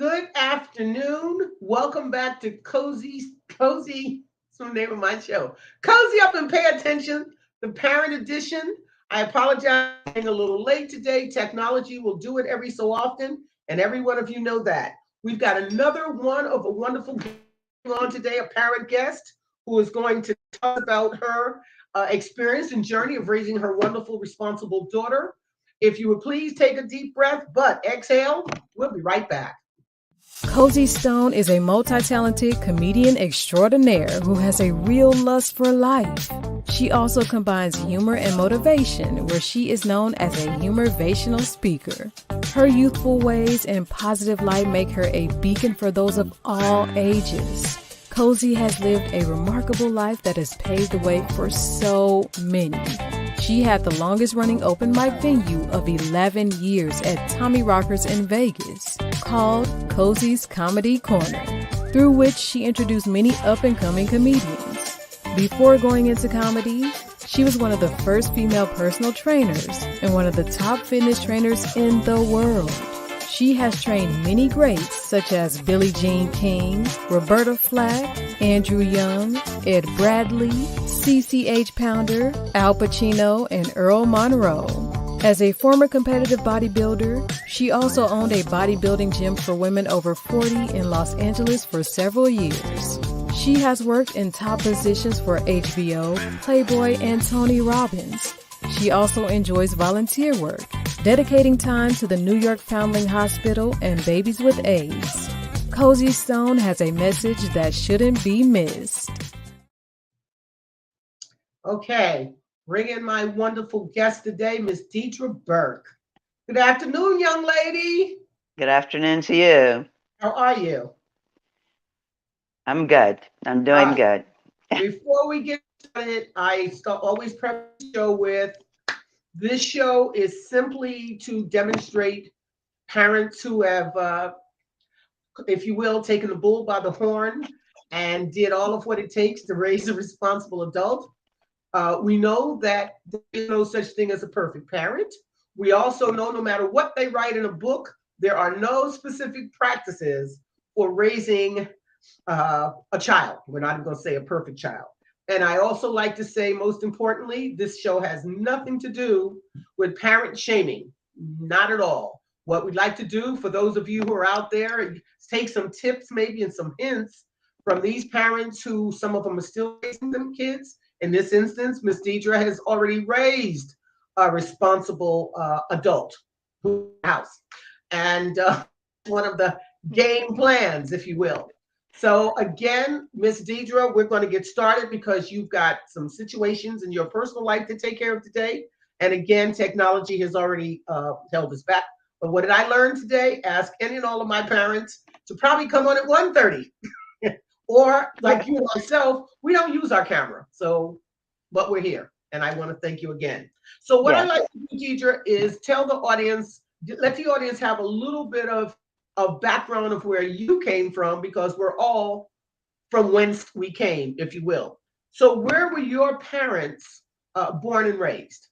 Good afternoon. Welcome back to Cozy. That's the name of my show. Cozy up and pay attention. The parent edition. I apologize for being a little late today. Technology will do it every so often, and every one of you know that. We've got another one of a wonderful guest on today, a parent guest who is going to talk about her experience and journey of raising her wonderful, responsible daughter. If you would please take a deep breath, but exhale. We'll be right back. Cozy Stone is a multi-talented comedian extraordinaire who has a real lust for life. She also combines humor and motivation, where she is known as a humorvational speaker. Her youthful ways and positive light make her a beacon for those of all ages. Cozy has lived a remarkable life that has paved the way for so many. She had the longest running open mic venue of 11 years at Tommy Rockers in Vegas, called Cozy's Comedy Corner, through which she introduced many up-and-coming comedians. Before going into comedy, she was one of the first female personal trainers and one of the top fitness trainers in the world. She has trained many greats such as Billie Jean King, Roberta Flack, Andrew Young, Ed Bradley, CCH Pounder, Al Pacino, and Earl Monroe. As a former competitive bodybuilder, she also owned a bodybuilding gym for women over 40 in Los Angeles for several years. She has worked in top positions for HBO, Playboy, and Tony Robbins. She also enjoys volunteer work, dedicating time to the New York Foundling Hospital and babies with AIDS. Cozy Stone has a message that shouldn't be missed. Okay, bring in my wonderful guest today, Miss Deidre Burke. Good afternoon, young lady. Good afternoon to you. How are you? I'm good. I'm doing good. Before we get started, always preface the show with, this show is simply to demonstrate parents who have, if you will, taken the bull by the horn and did all of what it takes to raise a responsible adult. We know that there is no such thing as a perfect parent. We also know no matter what they write in a book, there are no specific practices for raising a child. We're not even going to say a perfect child. And I also like to say, most importantly, this show has nothing to do with parent shaming. Not at all. What we'd like to do for those of you who are out there is take some tips, maybe, and some hints from these parents who, some of them are still raising them kids. In this instance, Miss Deidre has already raised a responsible adult house. And one of the game plans, if you will. So again, Miss Deidre, we're going to get started because you've got some situations in your personal life to take care of today. And again, technology has already held us back. But what did I learn today? Ask any and all of my parents to probably come on at 1:30. Or like you and myself, we don't use our camera. But we're here. And I want to thank you again. So what I like to do, Deidre, is tell the audience, let the audience have a little bit of background of where you came from, because we're all from whence we came, if you will. So where were your parents born and raised?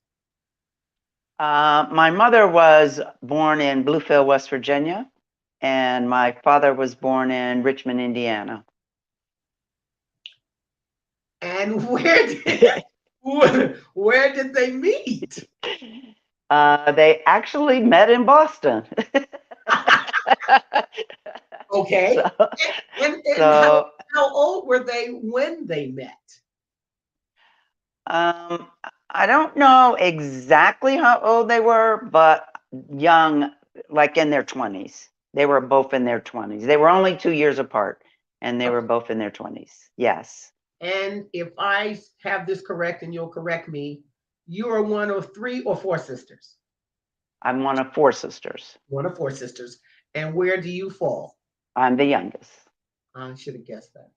My mother was born in Bluefield, West Virginia, and my father was born in Richmond, Indiana. And where did they meet? They actually met in Boston. Okay. And how old were they when they met? I don't know exactly how old they were, but young, like in their 20s. They were both in their 20s. They were only 2 years apart, and they were both in their 20s. Yes. And if I have this correct, and you'll correct me, you are one of 3 or 4 sisters? I'm one of 4 sisters. One of 4 sisters. And where do you fall? I'm the youngest. I should have guessed that.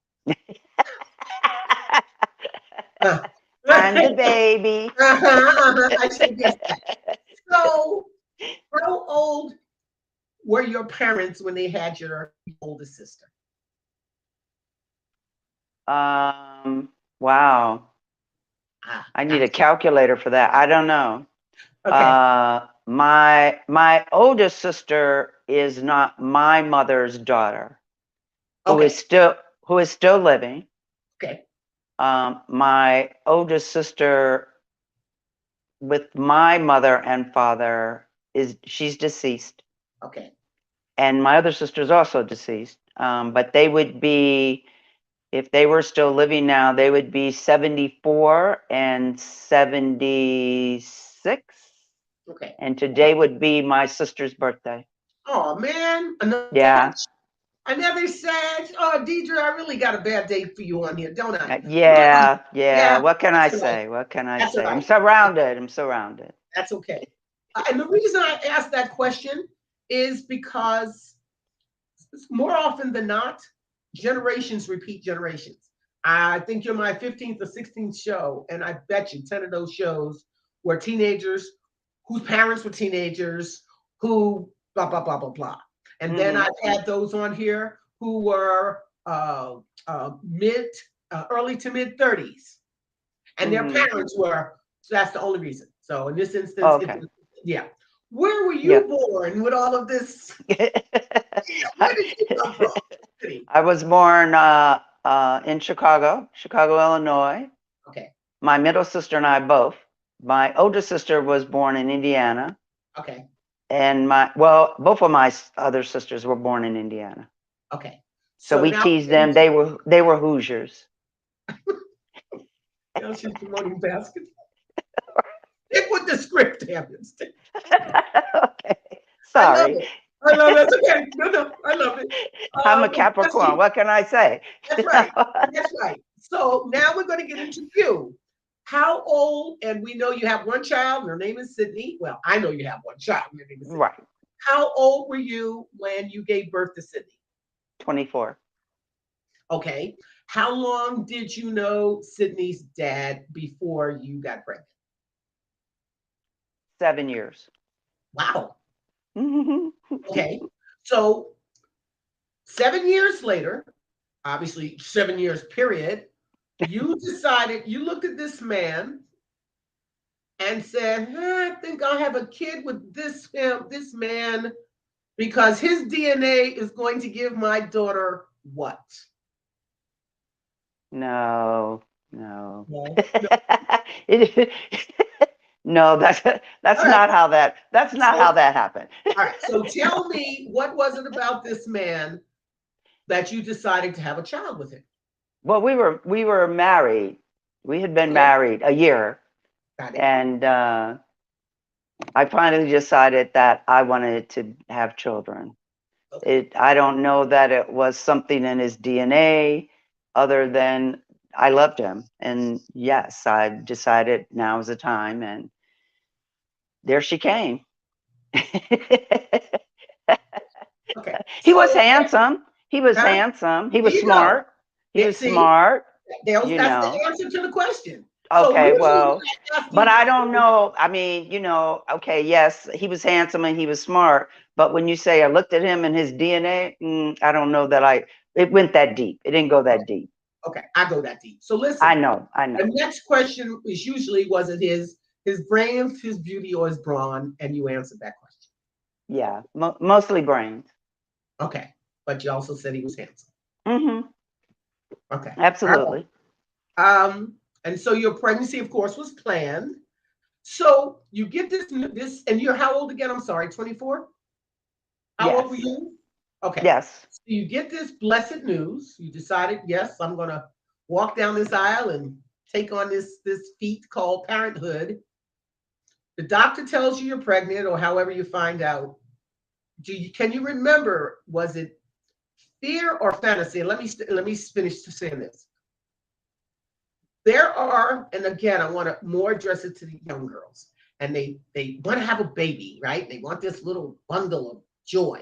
I'm the baby. I should have guessed that. So, how old were your parents when they had your oldest sister? Wow. I need a calculator for that. I don't know. Okay. My oldest sister is not my mother's daughter, who is Okay. still living. Okay. My oldest sister with my mother and father she's deceased, Okay. and my other sister is also deceased. But they would be, if they were still living now, they would be 74 and 76. Okay. And today would be my sister's birthday. Oh man, another Yeah. another sad. Oh, Deidre, I really got a bad day for you on here, don't I? But Yeah. yeah, What can I that's all right. say? What can I That's all say? I'm right. surrounded. I'm surrounded. That's okay. And the reason I asked that question is because more often than not, generations repeat generations. I think you're my 15th or 16th show, and I bet you 10 of those shows were teenagers whose parents were teenagers who blah, blah, blah, blah, blah. And then Hmm. I've had those on here who were early to mid 30s, and their Hmm. parents were, so that's the only reason. So in this instance, Okay. yeah. Where were Yeah. you born with all of this? Where did you come from? City. I was born in Chicago, Illinois. Okay. My middle sister and I both. My older sister was born in Indiana, Okay. and both of my other sisters were born in Indiana. Okay. So So we now, teased them. They were Hoosiers. now she's promoting basketball. Stick with the script, damn it. Okay. I love Sorry. it. I love it. That's okay. No, no, I love it. I'm a The Capricorn. question, What can I say? that's right. That's right. So now we're going to get into you. How old, and we know you have one child, and her name is Sydney. Well, I know you have one child, and her name is Sydney. Right. How old were you when you gave birth to Sydney? 24. Okay. How long did you know Sydney's dad before you got pregnant? 7 years. Wow. Mhm. Okay. So 7 years later, obviously 7 years period, you decided, you looked at this man and said, I think I'll have a kid with this man because his DNA is going to give my daughter what? No, no. No. No. It- no, that's All right. not how So, that happened. all right. So tell me, what was it about this man that you decided to have a child with him? Well, we were married. We had been Okay. married a year, Got it. and I finally decided that I wanted to have children. Okay. I don't know that it was something in his DNA other than I loved him. And yes, I decided now is the time, and there she came. Okay. He was So, handsome. He was huh? handsome. He There was you go. smart. He was See, smart, that's the answer to the question. So Okay, usually when well, I ask but these I don't questions, know. I mean, okay, yes, he was handsome and he was smart. But when you say I looked at him and his DNA, I don't know that it went that deep. It didn't go that deep. okay, I go that deep. So I listen, know, I the know. next question is usually, was it his brains, his beauty, or his brawn? And you answered that question. Yeah, mostly brains. Okay, but you also said he was handsome. Mm-hmm. Okay, all Absolutely. right. And so your pregnancy, of course, was planned. So you get this, and you're how old again? I'm sorry, 24. How old were Yes. you? Okay. Yes. So you get this blessed news. You decided, yes, I'm gonna walk down this aisle and take on this feat called parenthood. The doctor tells you you're pregnant, or however you find out. Can you remember? Was it fear or fantasy? And let me finish saying this. There are, and again, I want to more address it to the young girls, and they want to have a baby, right? They want this little bundle of joy.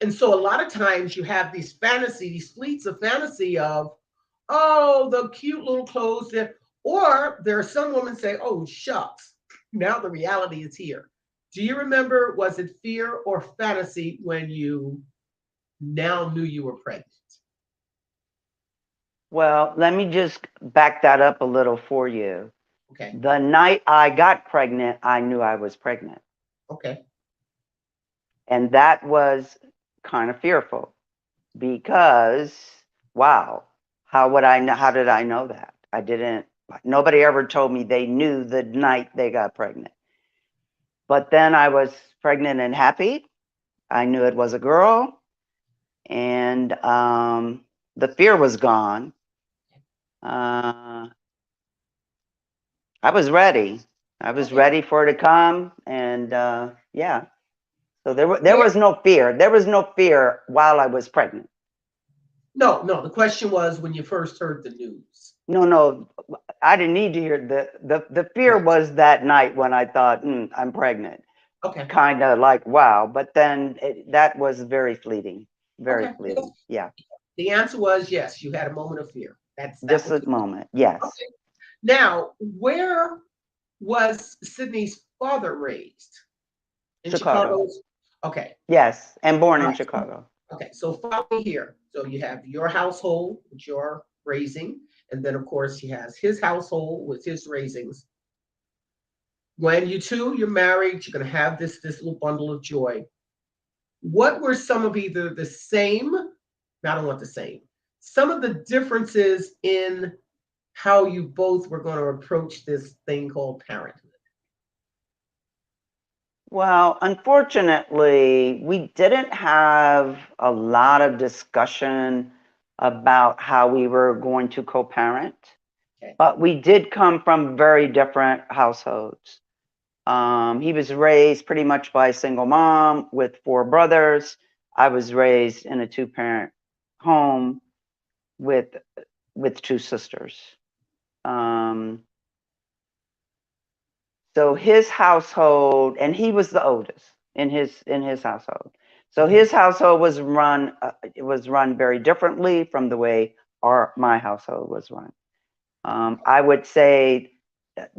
And so a lot of times you have these fleets of fantasy of, oh, the cute little clothes there. Or there are some women say, oh, shucks, now the reality is here. Do you remember, was it fear or fantasy when you now knew you were pregnant? Well, let me just back that up a little for you. Okay. The night I got pregnant, I knew I was pregnant. Okay. And that was kind of fearful because, wow, how would I know? How did I know that? I didn't, nobody ever told me they knew the night they got pregnant. But then I was pregnant and happy. I knew it was a girl, and the fear was gone. Uh, I was ready. I was Okay. ready for it to come, and yeah. So there Where? was no fear. There was no fear while I was pregnant. No, no. The question was when you first heard the news. No, no, I didn't need to hear the fear Right. was that night when I thought, I'm pregnant. Okay. Kind of like wow, but then that was very fleeting, very Okay. fleeting. Yeah, The answer was yes. You had a moment of fear. That just was a the question. moment. Yes, Okay. Now, where was Sydney's father raised? In Chicago. Chicago? Okay. Yes, and born All in right. Chicago. Okay. So follow me here. So you have your household, which you're raising, and then of course he has his household with his raisings. When you're married, you're going to have this little bundle of joy. What were some of either the same, I don't want the same, some of the differences in how you both were going to approach this thing called parenthood? Well, unfortunately, we didn't have a lot of discussion about how we were going to co-parent, Okay. but we did come from very different households. He was raised pretty much by a single mom with four brothers. I was raised in a two-parent home with two sisters. Um, so his household, and he was the oldest in his household. So Okay. his household was run it was run very differently from the way my household was run. I would say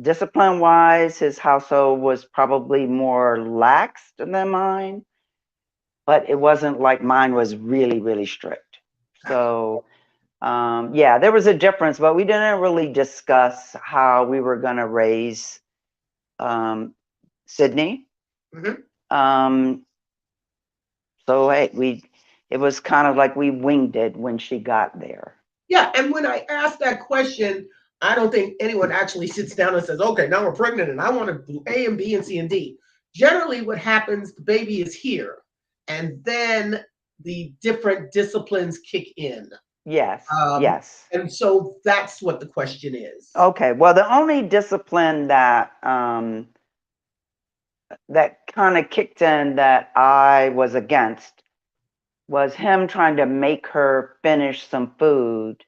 discipline wise, his household was probably more lax than mine, but it wasn't like mine was really, really strict. So, yeah, there was a difference, but we didn't really discuss how we were going to raise Sydney. Mhm. Um, so, hey, it was kind of like we winged it when she got there. Yeah, and when I ask that question, I don't think anyone actually sits down and says, okay, now we're pregnant and I want to do A and B and C and D. Generally, what happens, the baby is here, and then the different disciplines kick in. Yes, Um, yes. and so that's what the question is. Okay, well, the only discipline that kind of kicked in that I was against was him trying to make her finish some food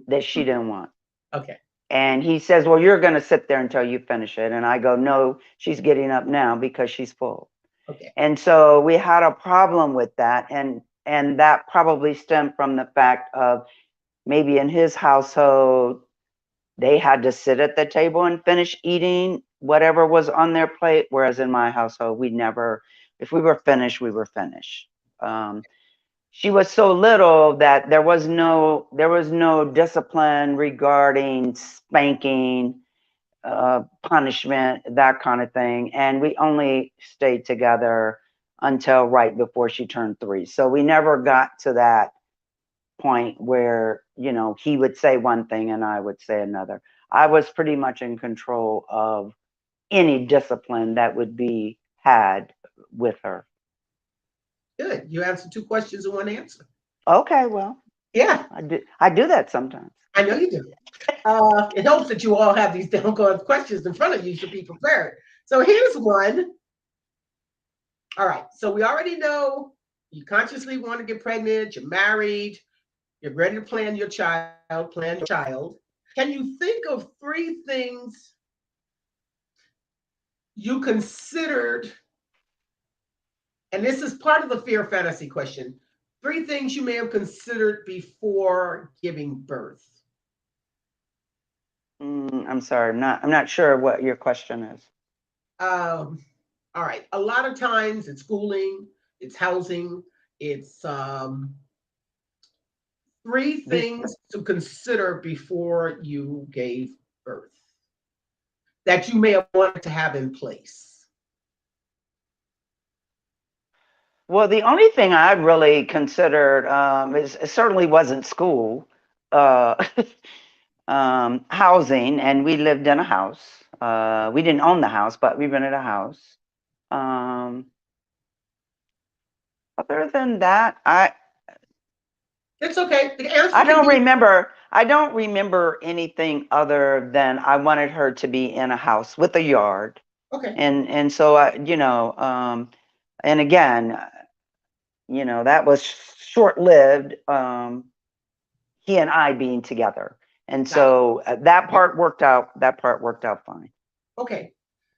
that she didn't want. Okay. And he says, well, you're going to sit there until you finish it. And I go, no, she's getting up now because she's full. Okay. And so we had a problem with that. And that probably stemmed from the fact of maybe in his household, they had to sit at the table and finish eating whatever was on their plate. Whereas in my household, we never, if we were finished, we were finished. She was so little that there was no discipline regarding spanking, punishment, that kind of thing. And we only stayed together until right before she turned 3. So we never got to that point where, he would say one thing and I would say another. I was pretty much in control of any discipline that would be had with her. Good. You answered two questions in one answer. Okay, well, Yeah, I do that sometimes. I know you do. It helps that you all have these doggone questions in front of you. You should be prepared. So here's one. All right. So we already know you consciously want to get pregnant, you're married, you're ready to plan your child. Can you think of three things you considered, and this is part of the fear fantasy question, three things you may have considered before giving birth? I'm sorry, I'm not sure what your question is. Um, all right. A lot of times it's schooling, it's housing, it's three Be- things to consider before you gave birth. that you may have wanted to have in place? Well, the only thing I really considered it certainly wasn't school, uh, housing, and we lived in a house. We didn't own the house, but we rented a house. Um, Other than that, It's okay. The answer I can don't be remember. I don't remember anything other than I wanted her to be in a house with a yard, okay. and so and again, that was short lived. He and I being together, and Got it. so that part worked out. That part worked out fine. Okay.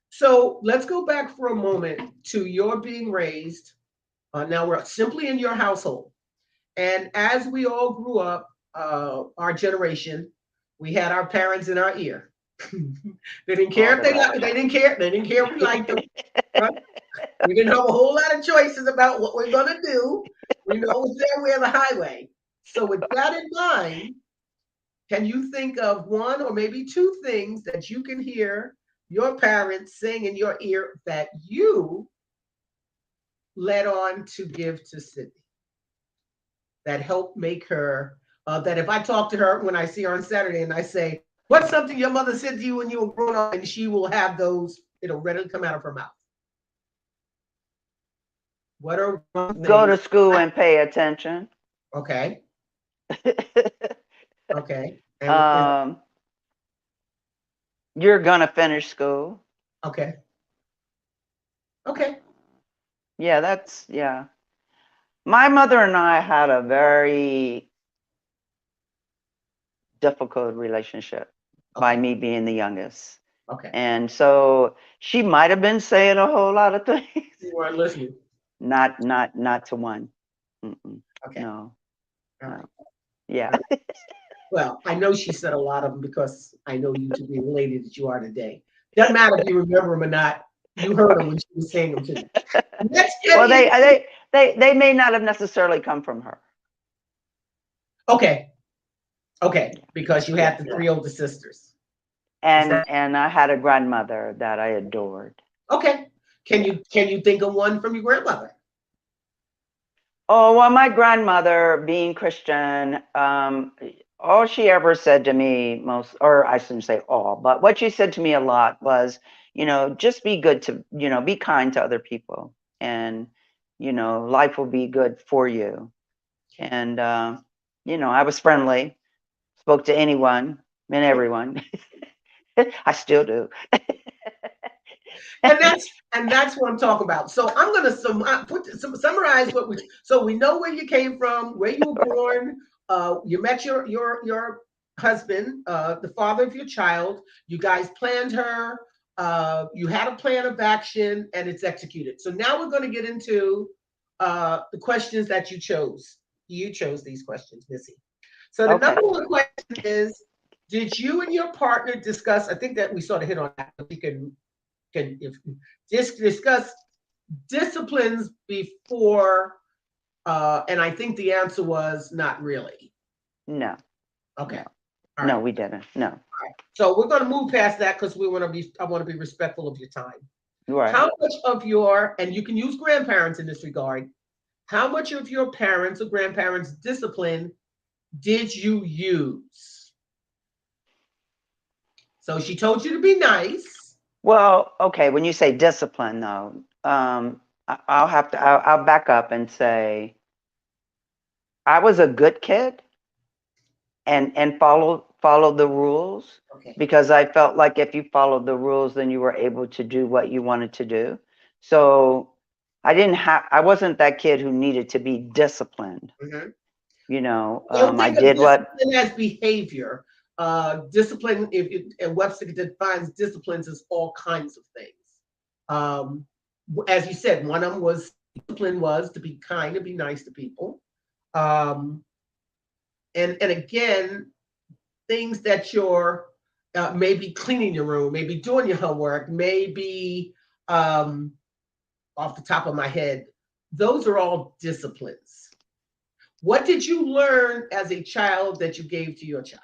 So let's go back for a moment to your being raised. Now we're simply in your household. And as we all grew up, our generation, we had our parents in our ear. They didn't care All if the time. they didn't care. They didn't care if we liked them. Right? We didn't have a whole lot of choices about what we're gonna do. We know it's their way or the highway. So with that in mind, can you think of one or maybe two things that you can hear your parents sing in your ear that you led on to give to Sydney? That helped make her, that if I talk to her when I see her on Saturday and I say, what's something your mother said to you when you were growing up? And she will have those, it'll readily come out of her mouth. What are one Go thing? to school and pay attention. Okay. Okay. And um, you're gonna finish school. okay. Okay. Yeah. My mother and I had a very difficult relationship by Okay. me being the youngest. Okay. And so she might have been saying a whole lot of things. You weren't listening. Not to one. Mm-mm. Okay. No. All No. right. Yeah. All right. Well, I know she said a lot of them because I know you to be the lady that you are today. Doesn't matter if you remember them or not. You heard them when she was saying them to you. Let's get Well, in. they may not have necessarily come from her. Okay. Okay. Because you Yeah. had the three older sisters. Is that And I had a grandmother that I adored. okay? Can you think of one from your grandmother? Oh, well, my grandmother, being Christian, all she ever said to me or I shouldn't say all, but what she said to me a lot was, just be good to, be kind to other people, and, life will be good for you. And, I was friendly, spoke to anyone and everyone. I still do. And that's what I'm talking about. So I'm gonna summarize what we. So we know where you came from, where you were born. You met your husband, the father of your child. You guys planned her. You had a plan of action, and it's executed. So now we're going to get into the questions that you chose. You chose these questions, Missy. So the Okay. number one question is: did you and your partner discuss? I think that we sort of hit on that. But you can just discuss disciplines before, and I think the answer was not really. No. Okay. No. All No, right. we didn't. No. All right. So we're going to move past that because I want to be respectful of your time. Right. How much of and you can use grandparents in this regard, how much of your parents or grandparents' discipline did you use? So she told you to be nice. Well, okay, when you say discipline, though, I'll back up and say I was a good kid and followed the rules, Okay. because I felt like if you followed the rules, then you were able to do what you wanted to do. So I wasn't that kid who needed to be disciplined. Mhm. I Think of did what. discipline as behavior. Discipline, and Webster defines disciplines as all kinds of things. As you said, one of them was discipline was to be kind and be nice to people. And again, things that you're maybe cleaning your room, maybe doing your homework, maybe off the top of my head, those are all disciplines. What did you learn as a child that you gave to your child?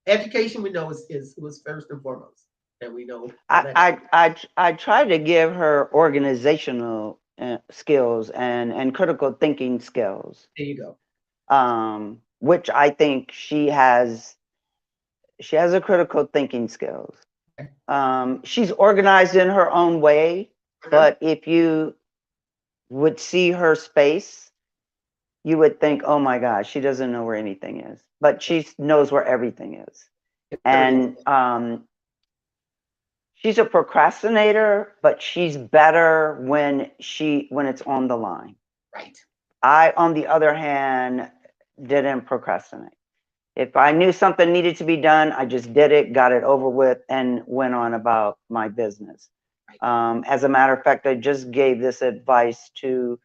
Education, we know, was first and foremost. And we know how that. I try to give her organizational skills and critical thinking skills, There you go. which I think she has. She has a critical thinking skills. Okay. She's organized in her own way, but if you would see her space, you would think, oh my gosh, she doesn't know where anything is, but she knows where everything is. And she's a procrastinator, but she's better when it's on the line. Right. I, on the other hand, didn't procrastinate. If I knew something needed to be done, I just did it, got it over with, and went on about my business. As a matter of fact, I just gave this advice to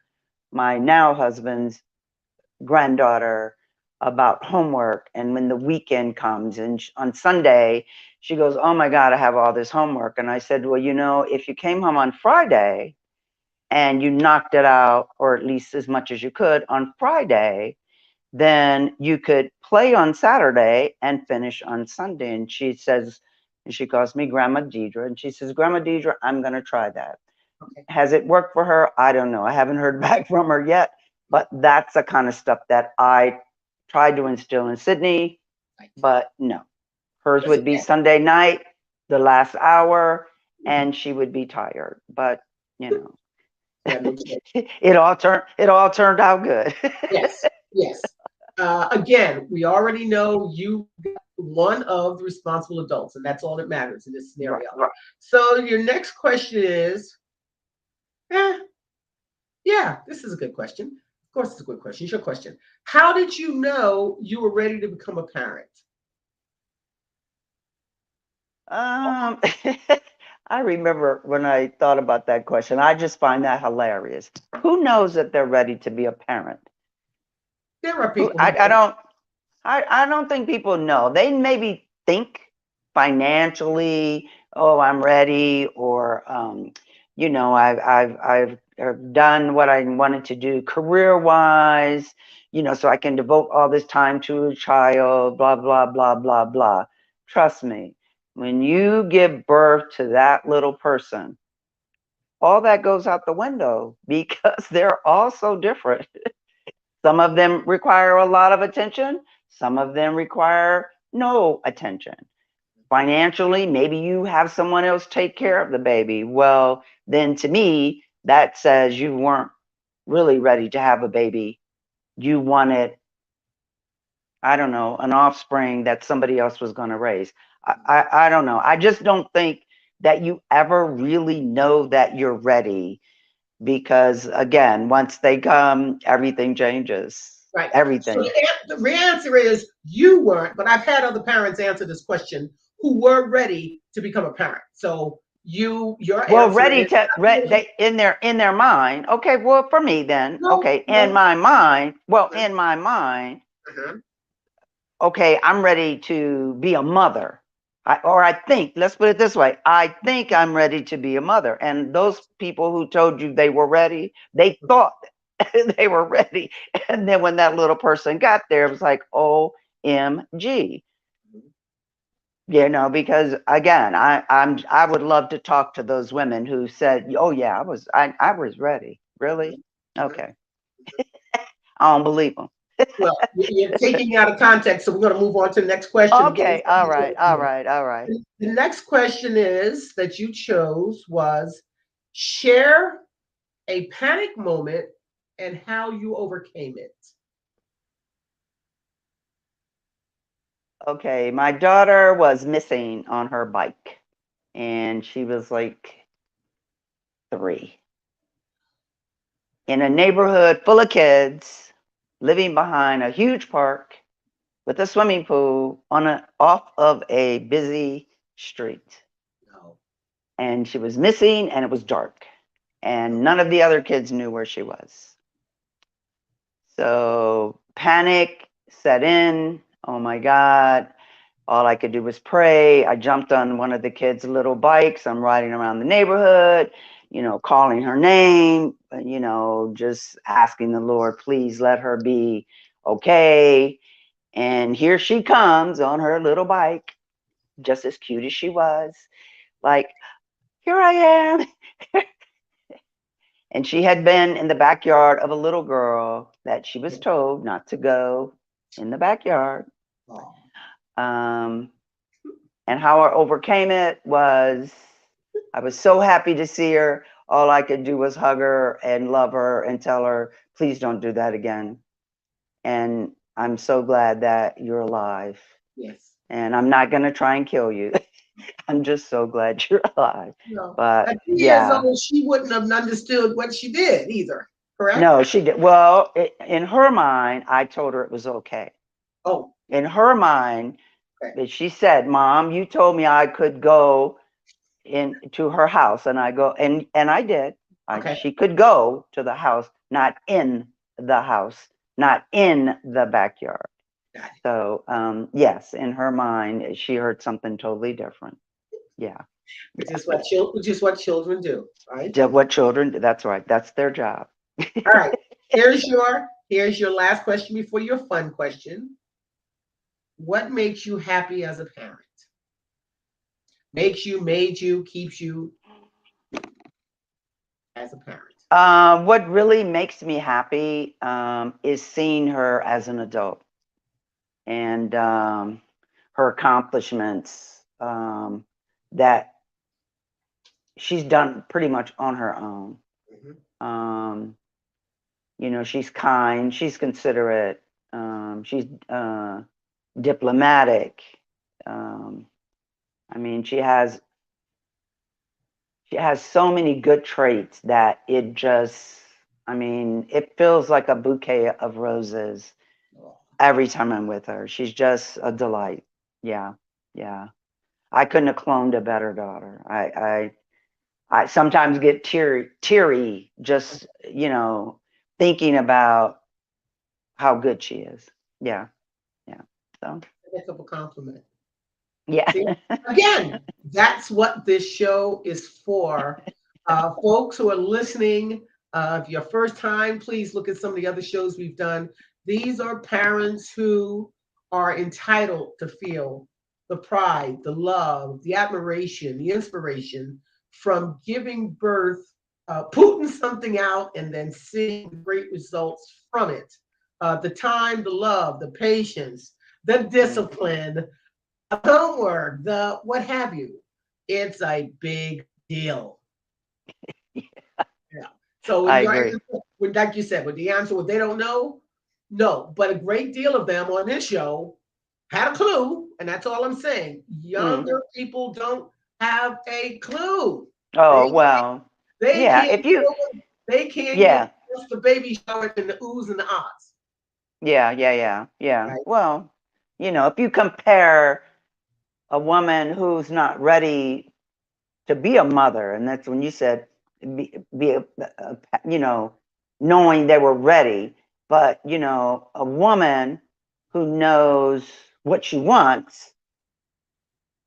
my now husband's granddaughter about homework. And when the weekend comes and on Sunday, she goes, oh my God, I have all this homework. And I said, well, if you came home on Friday and you knocked it out, or at least as much as you could on Friday, then you could play on Saturday and finish on Sunday. And she says, and she calls me Grandma Deidre, and she says, Grandma Deidre, I'm going to try that. Okay. Has it worked for her? I don't know. I haven't heard back from her yet, but that's the kind of stuff that I tried to instill in Sydney, but no. Hers would be Sunday night, the last hour, and she would be tired. But, it all turned out good. Yes, yes. Again, we already know you got one of the responsible adults, and that's all that matters in this scenario. Right. So your next question is, this is a good question. Of course, it's a good question. It's your question. How did you know you were ready to become a parent? I remember when I thought about that question, I just find that hilarious. Who knows that they're ready to be a parent? There are people. I don't think people know. They maybe think financially, oh, I'm ready, or I've done what I wanted to do career-wise, so I can devote all this time to a child, blah, blah, blah, blah, blah. Trust me, when you give birth to that little person, all that goes out the window because they're all so different. Some of them require a lot of attention. Some of them require no attention. Financially, maybe you have someone else take care of the baby. Well, then to me, that says you weren't really ready to have a baby. You wanted, I don't know, an offspring that somebody else was going to raise. I don't know. I just don't think that you ever really know that you're ready, because again, once they come, everything changes. Right. Everything. So the answer is you weren't, but I've had other parents answer this question who were ready to become a parent. So your ready to they in their mind. Okay, well, for me then, in my mind, okay, I'm ready to be a mother. I think, let's put it this way, I think I'm ready to be a mother. And those people who told you they were ready, they thought they were ready. And then when that little person got there, it was like, OMG. Because again, I would love to talk to those women who said, oh yeah, I was ready. Really? Okay. I don't believe them. Well, you're taking out of context, so we're going to move on to the next question. Okay, all right. The next question is that you chose was share a panic moment and how you overcame it. Okay, my daughter was missing on her bike, and she was like 3. In a neighborhood full of kids, living behind a huge park with a swimming pool off of a busy street. No. And she was missing, and it was dark, and none of the other kids knew where she was. So panic set in. Oh my God. All I could do was pray. I jumped on one of the kids' little bikes. I'm riding around the neighborhood, calling her name, just asking the Lord, please let her be okay. And here she comes on her little bike, just as cute as she was, like, here I am. And she had been in the backyard of a little girl that she was told not to go in the backyard. Oh, Um, and how I overcame it was I was so happy to see her. All I could do was hug her and love her and tell her, please don't do that again. And I'm so glad that you're alive. yes. And I'm not going to try and kill you. I'm just so glad you're alive. No. But At 2 years yeah, old, she wouldn't have understood what she did either. Correct? no, she did. Well, in her mind, I told her it was okay. Oh, In her mind, okay. that she said, Mom, you told me I could go into her house, and I go, and I did. Okay. She could go to the house, not in the house, not in the backyard. Got it. So yes, in her mind, she heard something totally different. Yeah. Which is what children do, right? What children do. That's right. That's their job. All right. Here's your last question before your fun question. What makes you happy as a parent? Makes you, made you, keeps you as a parent. What really makes me happy is seeing her as an adult and her accomplishments that she's done pretty much on her own. Mhm. She's kind, she's considerate, she's diplomatic. I mean, she has so many good traits that it feels like a bouquet of roses Oh, every time I'm with her. She's just a delight. Yeah, yeah. I couldn't have cloned a better daughter. I sometimes get teary just, thinking about how good she is. Yeah, yeah. So, heck of a compliment. yeah. See, again, that's what this show is for. Folks who are listening, if your first time, please look at some of the other shows we've done. These are parents who are entitled to feel the pride, the love, the admiration, the inspiration from giving birth, putting something out, and then seeing great results from it. The time, the love, the patience, the Mhm. discipline, homework, the what have you. It's a big deal. Yeah. So when I you're agree. when like you said, with the answer, what they don't know, no. But a great deal of them on this show had a clue, and that's all I'm saying. Mm. Younger people don't have a clue. Oh, They well, they yeah. can't they can't give Yeah, us the baby shower and the oohs and the ahs. yeah. Right? Well, if you compare a woman who's not ready to be a mother, and that's when you said be you know, knowing they were ready, but a woman who knows what she wants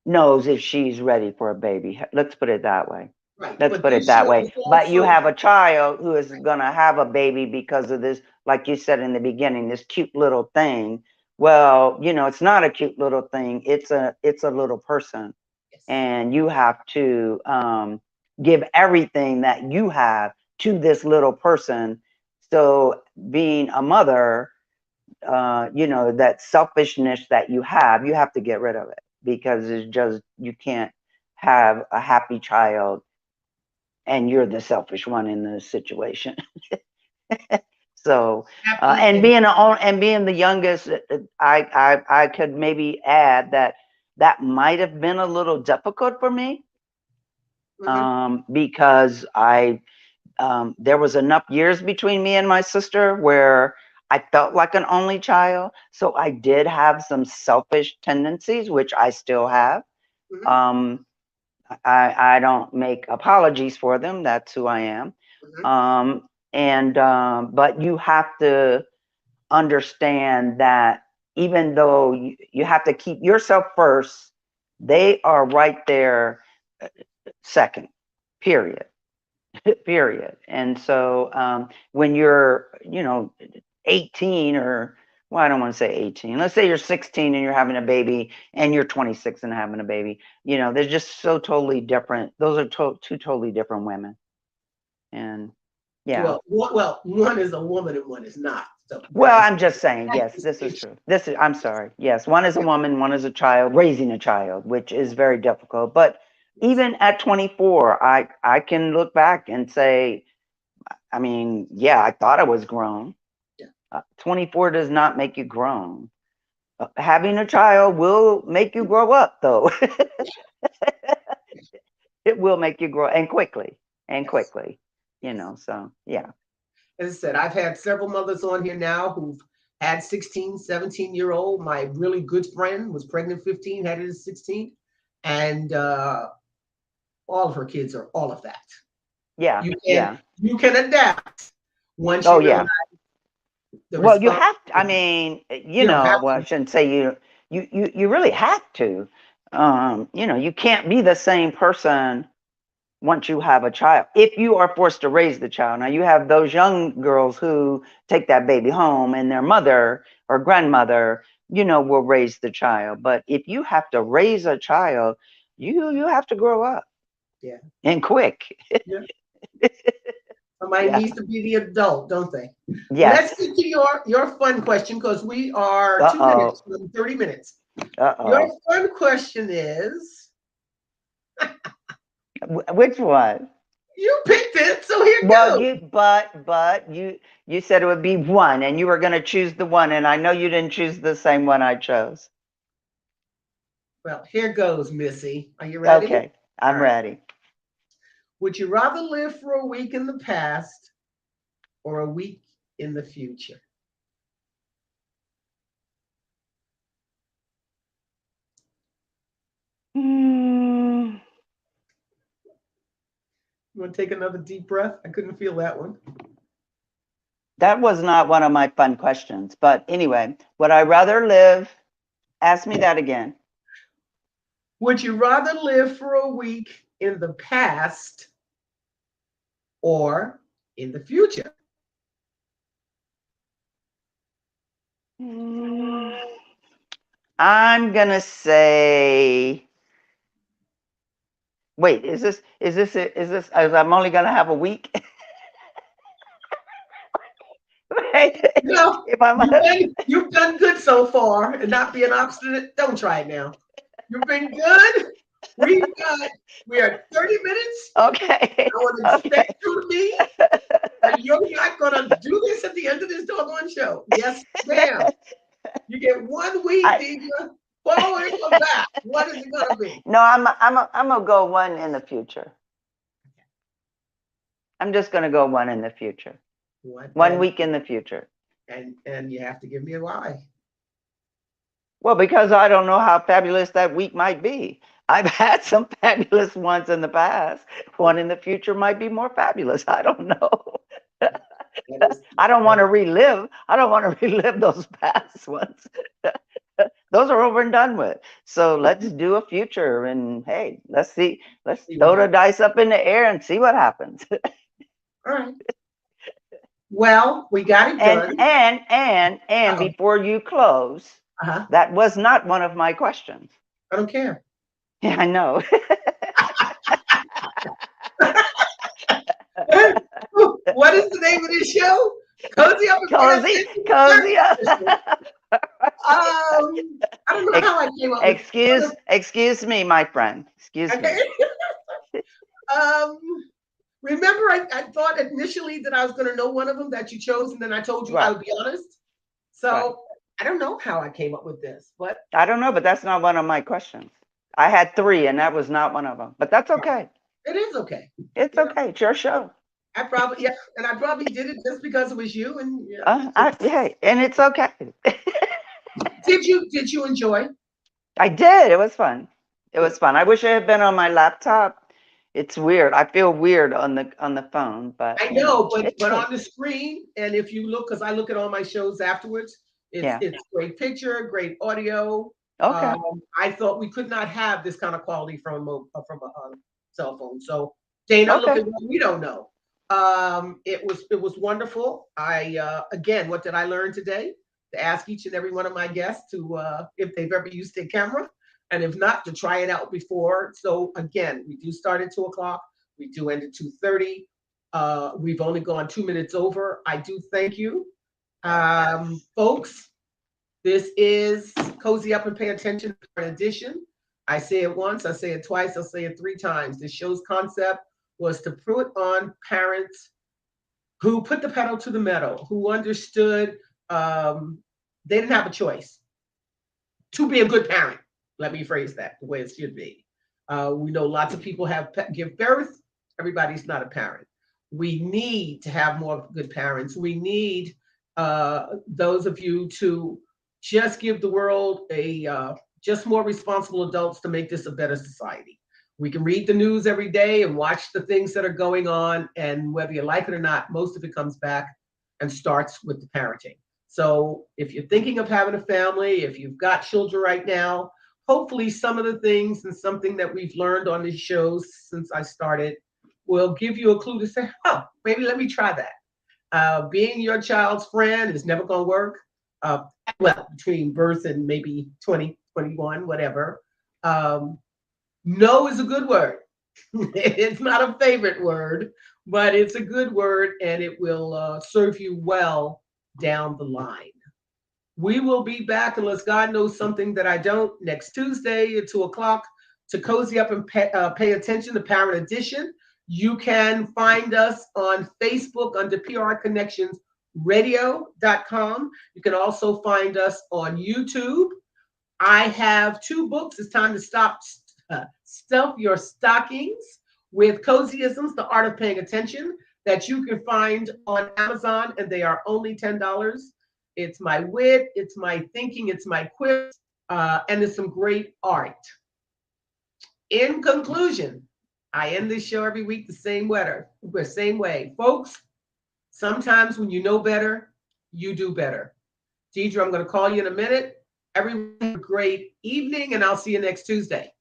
knows if she's ready for a baby. Let's put it that way. Right. Let's But put it this that show way. is But you also have a child who is going to have a baby because of this, like you said in the beginning, this cute little thing. Well, it's not a cute little thing. It's a little person, yes. and you have to give everything that you have to this little person. So being a mother, that selfishness that you have to get rid of it because it's just you can't have a happy child and you're the selfish one in the situation. So, Happy and and being the youngest, I could maybe add that might have been a little difficult for me mhm, because there was enough years between me and my sister where I felt like an only child. So I did have some selfish tendencies, which I still have. mhm, Um, I don't make apologies for them. That's who I am. mhm. But you have to understand that even though you have to keep yourself first, they are right there second, period. Period. And so when you're, 18 or well, I don't want to say 18. Let's say you're 16 and you're having a baby and you're 26 and having a baby. You know, they're just so totally different. Those are two totally different women. And yeah. Well, one is a woman and one is not. So Well, I'm just saying, yes, this is true. I'm sorry. Yes, one is a woman, one is a child, raising a child, which is very difficult. But even at 24, I can look back and say, I mean, yeah, I thought I was grown. 24 does not make you grown. Having a child will make you grow up, though. It will make you grow, and quickly, you know, so yeah. As I said, I've had several mothers on here now who've had 16, 17-year-old. My really good friend was pregnant 15, had it at 16. And all of her kids are all of that. Yeah, you can adapt once you realize well, you have to, I mean, you know, well, I shouldn't say you really have to. You know, you can't be the same person once you have a child, if you are forced to raise the child. Now you have those young girls who take that baby home and their mother or grandmother, you know, will raise the child. But if you have to raise a child, you have to grow up. Yeah. And quick. Yeah. Somebody needs to be the adult, don't they? Yes. Let's get to your fun question, because we are 2 minutes from 30 minutes. Your fun question is, which one? You picked it, so here goes. Well, but you said it would be one, and you were going to choose the one, and I know you didn't choose the same one I chose. Well, here goes, Missy. Are you ready? Okay, I'm ready. Would you rather live for a week in the past or a week in the future? You want to take another deep breath? I couldn't feel that one. That was not one of my fun questions. But anyway, would I rather live? Ask me that again. Would you rather live for a week in the past or in the future? I'm gonna say, wait, is this I'm only gonna have a week? No, you've done good so far, and not being obstinate. Don't try it now. You've been good. We are 30 minutes. Okay. I want to stay true to me. And you're not gonna do this at the end of this doggone show. Yes, ma'am. You get 1 week, Deidre. Forward or back? What is it gonna be? No, I'm gonna go one in the future. I'm just gonna go one in the future. 1 week in the future. And you have to give me a why. Well, because I don't know how fabulous that week might be. I've had some fabulous ones in the past. One in the future might be more fabulous. I don't know. I don't want to relive. I don't want to relive those past ones. Those are over and done with. So let's do a future, and hey, let's see. Let's throw the dice up in the air and see what happens. All right. Well, we got it done. And before you close, that was not one of my questions. I don't care. Yeah, I know. What is the name of this show? Cozy Up. Cozy Up. I don't know how I came up with Excuse me, my friend. Excuse me. Remember, I thought initially that I was going to know one of them that you chose, and then I told you I would be honest. So I don't know how I came up with this, but I don't know, but that's not one of my questions. I had 3, and that was not one of them. But that's okay. It is okay. It's okay. It's your show. I probably did it just because it was you, and hey, and it's okay. Did you enjoy? I did. It was fun. It was fun. I wish it had been on my laptop. It's weird. I feel weird on the phone, but I know, but on the screen, and if you look, because I look at all my shows afterwards, it's great picture, great audio. Okay. I thought we could not have this kind of quality from a cell phone. So Dana, look at what we don't know. It was wonderful. Again, what did I learn today? to ask each and every one of my guests to, if they've ever used their camera, and if not, to try it out before. So again, we do start at 2 o'clock. We do end at 2:30. We've only gone 2 minutes over. I do thank you, folks. This is Cozy Up and Pay Attention edition. I say it once, I say it twice, I'll say it 3 times. The show's concept was to put on parents who put the pedal to the metal, who understood they didn't have a choice to be a good parent. Let me phrase that the way it should be. We know lots of people give birth. Everybody's not a parent. We need to have more good parents. We need those of you to just give the world just more responsible adults to make this a better society. We can read the news every day and watch the things that are going on, and whether you like it or not, most of it comes back and starts with the parenting. So if you're thinking of having a family, if you've got children right now, hopefully some of the things and something that we've learned on these shows since I started will give you a clue to say, oh, maybe let me try that. Being your child's friend is never going to work. Well, between birth and maybe 20, 21, whatever. No is a good word. It's not a favorite word, but it's a good word, and it will serve you well down the line. We will be back, unless God knows something that I don't, next Tuesday at 2 o'clock to Cozy Up and Pay Attention, the Parent Edition. You can find us on Facebook under PR Connections radio.com. You can also find us on YouTube. I have 2 books. It's time to stuff your stockings with Cozyisms, The Art of Paying Attention, that you can find on Amazon, and they are only $10. It's my wit, it's my thinking, it's my quiz, and it's some great art. In conclusion, I end this show every week the same way. Folks, sometimes when you know better, you do better. Deidre, I'm going to call you in a minute. Everyone have a great evening, and I'll see you next Tuesday.